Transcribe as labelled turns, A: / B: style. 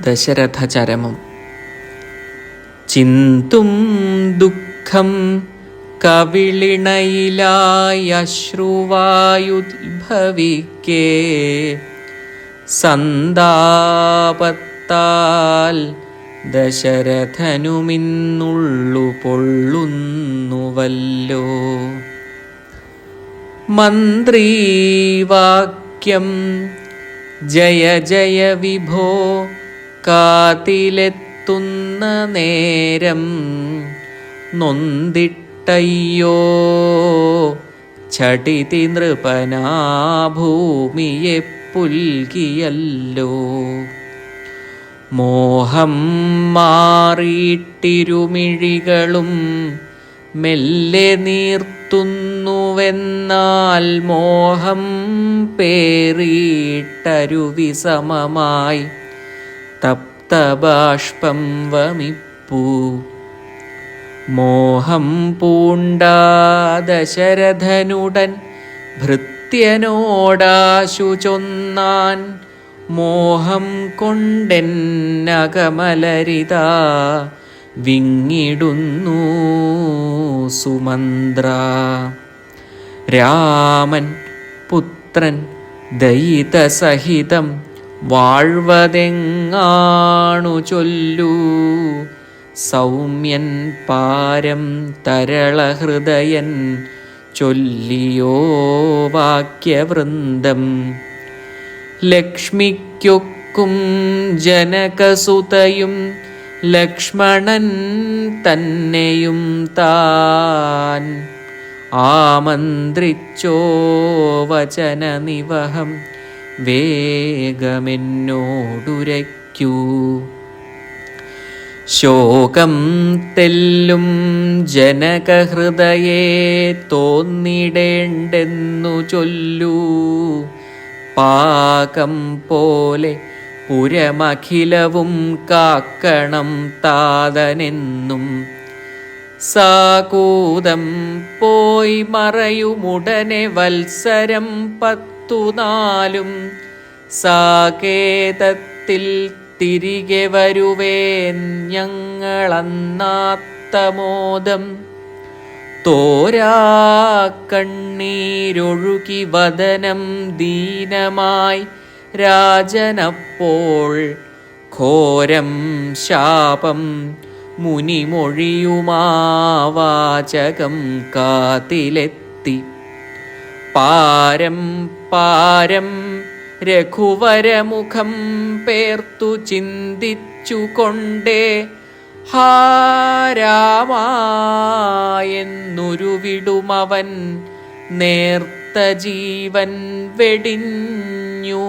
A: ദശരഥചരമം. ചിന്തും ദുഃഖം കവിളിണയിലായി അശ്രുവായുദ്ഭവിക്കേ, സന്താപത്താൽ ദശരഥനുമിന്നുള്ളു പൊള്ളുന്നുവല്ലോ. മന്ത്രീവാക്യം ജയ ജയ വിഭോ കാതിലെത്തുന്ന നേരം, നൊന്തിട്ടയ്യോ ഛടിതി നൃപനാഭൂമിയെ പുൽകിയല്ലോ. മോഹം മാറിയിട്ടിരുമിഴികളും മെല്ലെ നീർത്തുന്നുവെന്നാൽ, മോഹം പേറിയിട്ടരുവിസമമായി തപ്തബാഷ്പം വമിപ്പൂ. മോഹം പൂണ്ട ദശരഥനുടൻ ഭൃത്യനോടാശു ചൊന്നാൻ, മോഹം കൊണ്ടെന്നകമലരിതാ വിങ്ങിടുന്നു സുമന്ത്ര. രാമൻ പുത്രൻ ദയിതസഹിതം വാഴ്വതെങ്ങാണു ചൊല്ലൂ. സൗമ്യൻ പാരം തരളഹൃദയൻ ചൊല്ലിയോ വാക്യവൃന്ദം. ലക്ഷ്മിക്കൊക്കും ജനകസുതയും ലക്ഷ്മണൻ തന്നെയും താൻ ആമന്ത്രിച്ചോ വചനനിവഹം വേഗമെന്നോടുരയ്ക്കൂ. ശോകം തെല്ലും ജനകഹൃദയേ തോന്നിടേണ്ടെന്നു ചൊല്ലൂ. പാകം പോലെ പുരമഖിലവും കാക്കണം താതനെന്നും, സാകൂതം പോയി മറയുമുടനെ വത്സരം 14 സാകേതത്തിൽ തിരികെ വരുവേൻ ഞങ്ങളന്നാത്തമോദം. തോരാ കണ്ണീരൊഴുകി വദനം ദീനമായി രാജനപ്പോൾ, ഘോരം ശാപം മുനിമൊഴിയുമാവാചകം കാതിലെത്തി. പാരം പാരം രഘുവരമുഖം പേർത്തു ചിന്തിച്ചുകൊണ്ടേ, ഹാ രാമ എന്നുരുവിടുമവൻ നേർത്ത ജീവൻ വെടിഞ്ഞു.